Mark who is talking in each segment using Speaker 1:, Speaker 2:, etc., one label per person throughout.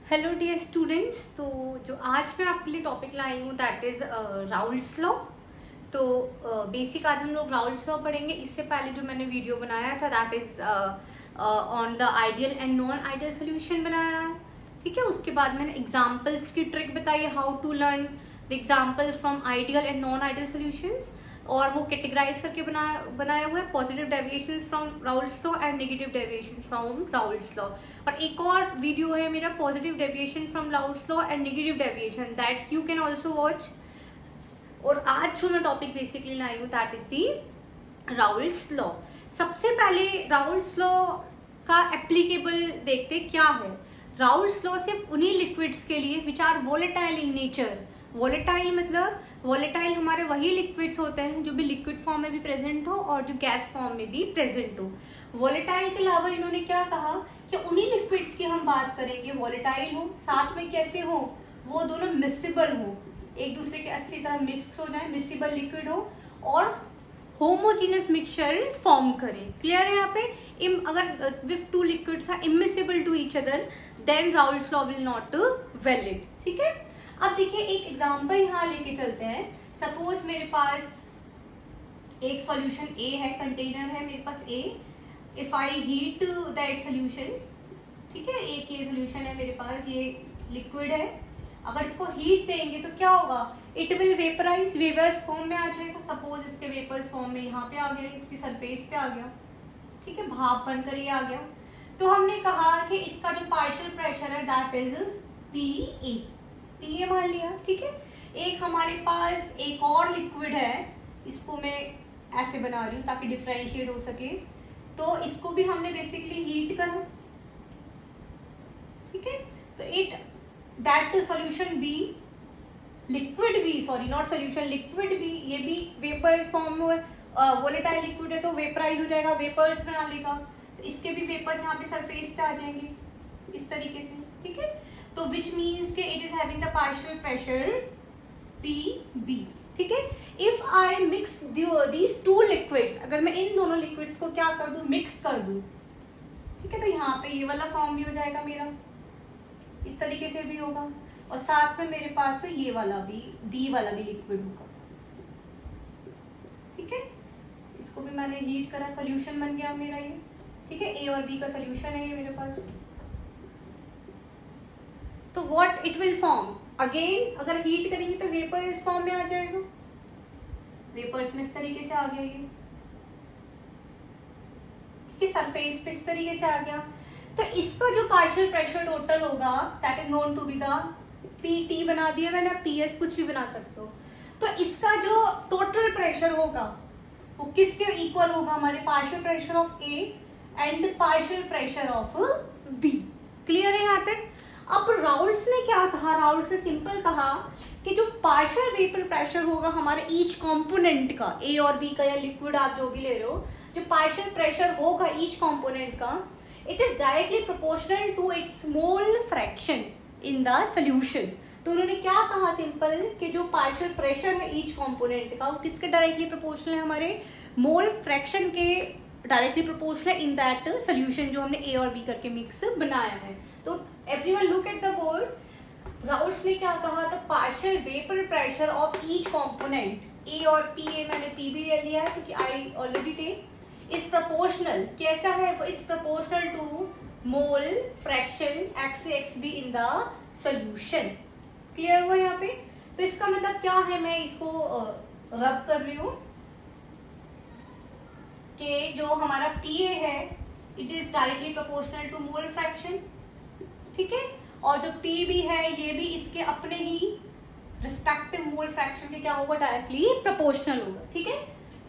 Speaker 1: Hello dear students. तो जो आज मैं आपके लिए टॉपिक लाई हूँ दैट इज़ राउल्स लॉ। तो बेसिक आज हम लोग राउल्स लॉ पढ़ेंगे। इससे पहले जो मैंने वीडियो बनाया था that is on the ideal and non ideal solution बनाया है। ठीक है, उसके बाद मैंने एग्जाम्पल्स की ट्रिक बताई है, how to learn the examples from ideal and non ideal solutions, और वो कैटेगराइज करके बनाया हुआ है positive deviations from Raoult's law and negative deviations from Raoult's law. और एक और वीडियो है मेरा positive deviation from Raoult's law and negative deviation, that you can also watch. और आज जो मैं टॉपिक बेसिकली लाई हूँ that is the Raoult's law. सबसे पहले राउल्स लॉ का एप्लीकेबल देखते क्या है। राउल्स लॉ सिर्फ उन्हीं लिक्विड्स के लिए which are volatile in nature. Volatile मतलब वोलेटाइल हमारे वही लिक्विड्स होते हैं जो भी लिक्विड फॉर्म में भी प्रेजेंट हो और जो गैस फॉर्म में भी प्रेजेंट हो। वोलेटाइल के अलावा इन्होंने क्या कहा कि उन्हीं लिक्विड्स की हम बात करेंगे वोलेटाइल हो, साथ में कैसे हो, वो दोनों मिसिबल हो, एक दूसरे के अच्छी तरह मिक्स हो जाए, मिसिबल लिक्विड हो और होमोजीनियस मिक्सचर फॉर्म करें। क्लियर है यहाँ पे? अगर if two liquids are immiscible to each other then Raoult's law will not valid. ठीक है, अब देखिए एक एग्जांपल यहाँ लेके चलते हैं। सपोज मेरे पास एक सॉल्यूशन ए है, कंटेनर है मेरे पास A. If I heat that solution, ठीक है, एक ये सॉल्यूशन है मेरे पास, ये लिक्विड है। अगर इसको हीट देंगे तो क्या होगा, it will vaporise, vapours form में आ जाएगा। सपोज इसके वेपर्स फॉर्म में यहाँ पे आ गया, इसकी सरफेस पे आ गया, ठीक है, भाप बनकर ये आ गया। तो हमने कहा कि इसका जो पार्शियल प्रेशर है दैट इज पी ए मान लिया। ठीक है, एक हमारे पास एक और लिक्विड है, इसको मैं ऐसे बना रही हूँ ताकि डिफरेंशिएट हो सके। तो इसको भी हमने बेसिकली हीट करा, ठीक है। तो it that solution B, liquid B, sorry not solution, liquid B, ये भी वेपर्स फॉर्म में वोलेटाइल लिक्विड है तो वेपराइज हो जाएगा, वेपर्स बना लेगा। तो इसके भी वेपर्स यहाँ पे सरफेस पे आ जाएंगे इस तरीके से। ठीक है, तो विच मीन्स के it is having the partial pressure P B. ठीक है, if I mix these two liquids, अगर मैं इन दोनों लिक्विड्स को क्या कर दूं, मिक्स कर दूं, ठीक है, तो यहाँ पे ये वाला फॉर्म भी हो जाएगा मेरा, इस तरीके से भी होगा, और साथ में मेरे पास ये वाला भी, बी वाला भी लिक्विड होगा। ठीक है, इसको भी मैंने हीट करा, सोल्यूशन बन गया मेरा ये। ठीक है, ए और बी का सोल्यूशन है ये मेरे पास। तो what it will form, again अगर हीट करेंगे तो वेपर इस फॉर्म में आ जाएगा, वेपर्स में इस तरीके से आ गया ये। ठीक है, सरफेस पे इस तरीके से आ गया। तो इसका जो पार्शियल प्रेशर टोटल होगा that is known to be the PT, बना दिया मैंने, पीएस कुछ भी बना सकते हो। तो इसका जो टोटल प्रेशर होगा वो किसके इक्वल होगा, हमारे partial pressure of A and partial pressure of B. Clear है यहाँ तक? अब राउल्स ने क्या कहा, राउल्स ने सिंपल कहा कि जो पार्शियल वेपर प्रेशर होगा हमारे ईच कंपोनेंट का, ए और बी का या लिक्विड आप जो भी ले रहे हो, जो पार्शियल प्रेशर होगा ईच कंपोनेंट का, it is directly proportional to its mole fraction in the solution. तो उन्होंने क्या कहा सिंपल कि जो पार्शियल प्रेशर है ईच कंपोनेंट का वो किसके डायरेक्टली प्रोपोर्शनल है, हमारे मोल फ्रैक्शन के directly proportional in that solution जो हमने ए और बी करके मिक्स बनाया है। तो everyone look at the board. Raoult's ने क्या कहा, the partial vapour pressure of each component, A और पी, ए मैंने पी भी ले लिया है क्योंकि I already take, is proportional, कैसा है वो, is proportional to mole fraction X X B in the solution. Clear हुआ यहाँ पे? तो इसका मतलब क्या है, मैं इसको रब कर रही हूँ कि जो हमारा पीए है it is directly proportional to mole fraction. ठीक है, और जो पी बी है ये भी इसके अपने ही रिस्पेक्टिव मोल फ्रैक्शन के क्या होगा, डायरेक्टली प्रोपोर्शनल होगा। ठीक है,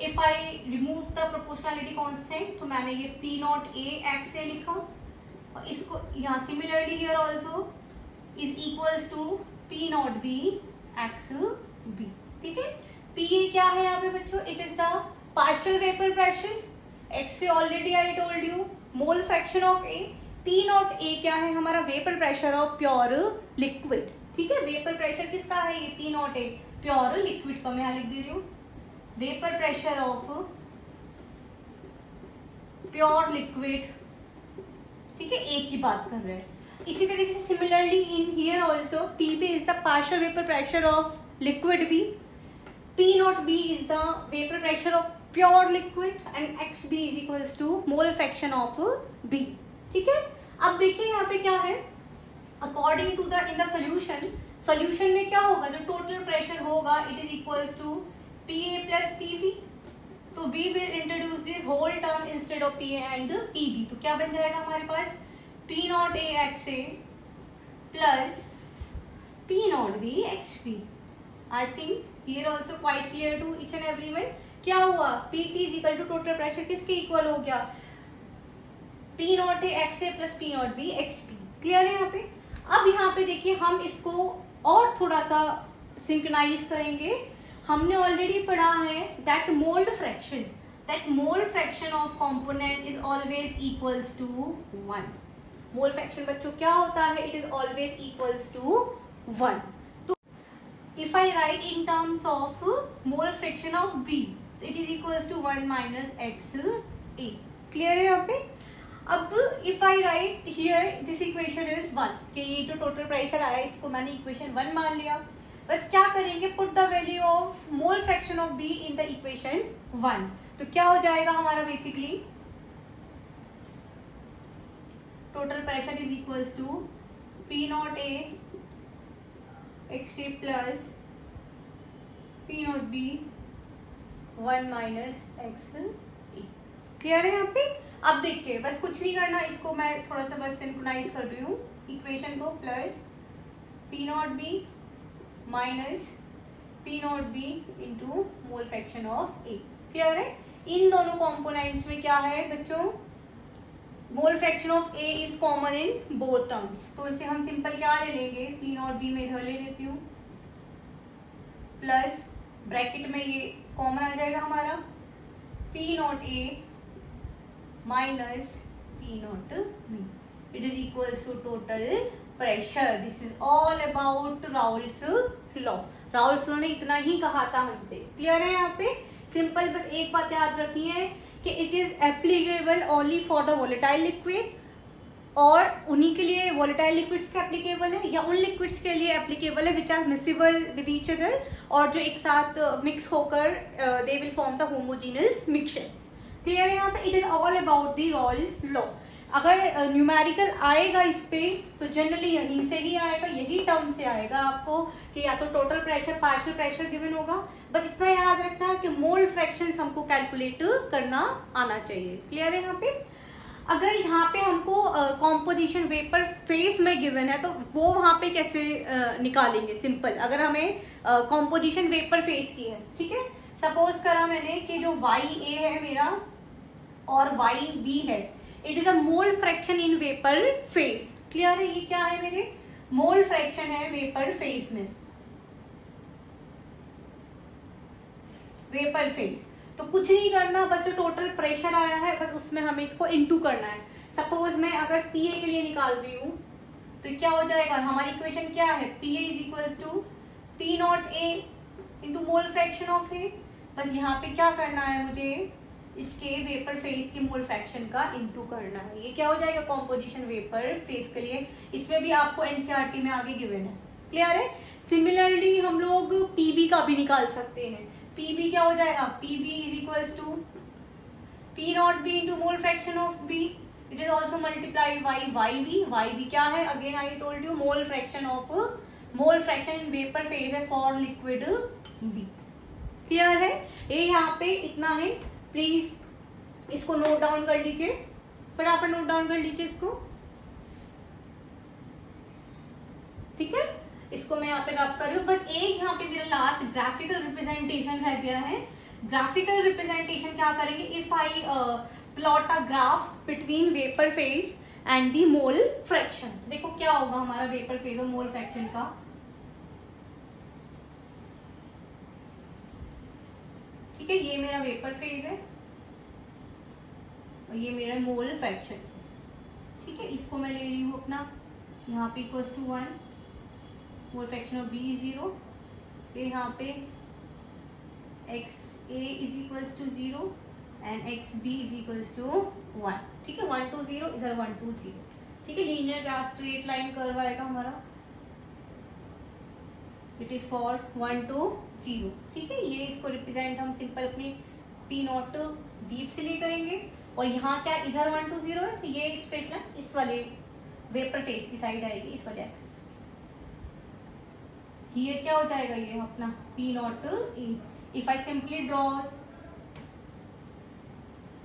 Speaker 1: if I remove the proportionality constant तो मैंने ये P naught A X A लिखा, और इसको यहाँ similarly here also is equals to P naught B X B. ठीक है, पी ए क्या है यहाँ पे बच्चों, it is the partial vapour pressure, X से already I told you, mole fraction of A, P naught A क्या है, हमारा vapour pressure of pure liquid. ठीक है, वेपर प्रेशर किसका है ये, पी नॉट ए, प्योर लिक्विड का मैं यहाँ लिख दे रही हूँ, vapour pressure of pure liquid. ठीक है, ए की बात कर रहे हैं। इसी तरीके से similarly in here also PB is the partial vapour pressure of liquid B, P0B is the vapor pressure of pure liquid and XB is equals to mole fraction of B. ठीक है, अब देखिए यहाँ पे क्या है, according to the in the solution में क्या होगा, जो टोटल प्रेशर होगा it is equals to PA plus PV. तो we will introduce this whole term instead of PA and PB. तो क्या बन जाएगा हमारे पास P0A XA plus P0B XB. I think here also quite clear to each and everyone. क्या हुआ, PT is equal to total pressure किसके equal हो गया, P0A XA plus P0B XP. Clear है यहाँ पे. अब यहाँ पे देखिए हम इसको और थोड़ा सा सिंक्रोनाइज करेंगे. हमने ऑलरेडी पढ़ा है that mole fraction of component is always equals to 1. Mole fraction बच्चों क्या होता है, it is always equals to 1. If I write in terms of mole fraction of B, it is equals to 1 minus XA. Clear है यहाँ पे. अब if I write here this equation is 1, कि ये जो total pressure आया इसको मैंने equation 1 मान लिया. बस क्या करेंगे, put the value of mole fraction of B in the equation 1. तो क्या हो जाएगा हमारा basically total pressure is equals to P0A XA plus P0B 1 minus XA. Clear है यहाँ पे. अब देखिए बस कुछ नहीं करना, इसको मैं थोड़ा सा बस सिंक्रोनाइज कर रही हूँ इक्वेशन को. Plus P0B minus P0B into mole fraction of A. Clear है. इन दोनों कॉम्पोनेंट्स में क्या है बच्चों, मोल fraction of A is common in both terms. तो इसे हम सिंपल क्या ले लेंगे, P0B में इधर ले लेती हूँ प्लस ब्रैकेट में ये कॉमन आ जाएगा हमारा P0A minus P0B. It is equals to total pressure. This is all about Raoult's law. Raoult's law ने इतना ही कहा था हमसे. क्लियर है यहाँ पे. सिंपल बस एक बात याद रखनी है कि it is applicable only for the volatile liquid, और उन्हीं के लिए वोलेटाइल लिक्विड्स का एप्लीकेबल है, या उन लिक्विड्स के लिए एप्लीकेबल है which are miscible with each other, और जो एक साथ मिक्स होकर they will form the homogeneous mixtures. Clear है यहाँ पे. It is all about the Raoult's law. अगर न्यूमेरिकल आएगा इस पे तो जनरली यहीं से ही आएगा, यही टर्म से आएगा आपको, कि या तो total pressure partial pressure given होगा. बस इतना याद रखना कि मोल फ्रैक्शंस हमको कैलकुलेट करना आना चाहिए. क्लियर है यहाँ पे. अगर यहाँ पे हमको कॉम्पोजिशन वेपर फेस में गिवन है तो वो वहाँ पे कैसे निकालेंगे. सिंपल, अगर हमें कॉम्पोजिशन वेपर फेस की है, ठीक है, सपोज करा मैंने कि जो YA है मेरा और YB है, it is a mole fraction in vapour face. Clear है. ये क्या है मेरे, मोल फ्रैक्शन है वेपर फेस में, वेपर फेस. तो कुछ नहीं करना, बस जो टोटल प्रेशर आया है बस उसमें हमें इसको इनटू करना है. सपोज मैं अगर PA के लिए निकाल रही हूँ तो क्या हो जाएगा, हमारी इक्वेशन क्या है, PA is equals to P0A into mole fraction of A. बस यहाँ पे क्या करना है, मुझे इसके वेपर फेस के मोल फ्रैक्शन का इनटू करना है. ये क्या हो जाएगा, कॉम्पोजिशन वेपर फेस के लिए. इसमें भी आपको NCERT में आगे गिवन है. क्लियर है. सिमिलरली हम लोग PB का भी निकाल सकते हैं. PB क्या हो जाएगा, PB is equals to P0B into mole fraction of B. It is also multiply by YB क्या है, again I told you mole fraction in vapour phase है फॉर लिक्विड B. क्लियर है. ये यहाँ पे इतना है. प्लीज इसको नोट डाउन कर लीजिए, फटाफट नोट डाउन कर लीजिए इसको. ठीक है, इसको मैं यहाँ पे रब कर रही हूँ. बस एक यहाँ पे मेरा लास्ट ग्राफिकल रिप्रेजेंटेशन रह गया है. ग्राफिकल रिप्रेजेंटेशन क्या करेंगे, if I plot a graph between vapour phase and the mole fraction. तो देखो क्या होगा हमारा वेपर फेज और मोल फ्रैक्शन का. ठीक है, ये मेरा वेपर फेज है और ये मेरा मोल फ्रैक्शन है. ठीक है, इसको मैं ले रही हूँ अपना यहाँ पे equals to 1, mole fraction of B is 0. फिर यहाँ पे XA is equals to 0 and XB is equals to 1. ठीक है, 1 2 0, इधर 1 2 0. ठीक है, लीनियर क्या स्ट्रेट लाइन कर्व आएगा हमारा, इट इज फॉर 1 to 0। ठीक है, ये इसको रिप्रेजेंट हम सिंपल अपनी पी नॉट डीप से लिए करेंगे, और यहाँ क्या इधर 1 to 0 है, तो ये स्ट्रेट लाइन इस वाले वेपर फेस की साइड आएगी, इस वाले एक्सिस पे। ये क्या हो जाएगा, ये अपना P naught A. If I simply draw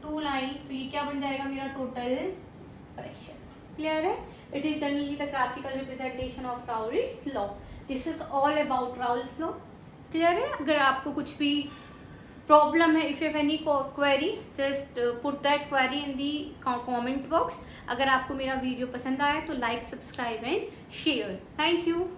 Speaker 1: 2 line, तो ये क्या बन जाएगा मेरा टोटल प्रेशर। क्लियर है? It is generally the graphical representation of Raoult's law. This is all about Raoult's law. Clear है? अगर आपको कुछ भी प्रॉब्लम है, if you have any query, just put that query in the comment box. अगर आपको मेरा वीडियो पसंद आया तो like, subscribe and share. Thank you.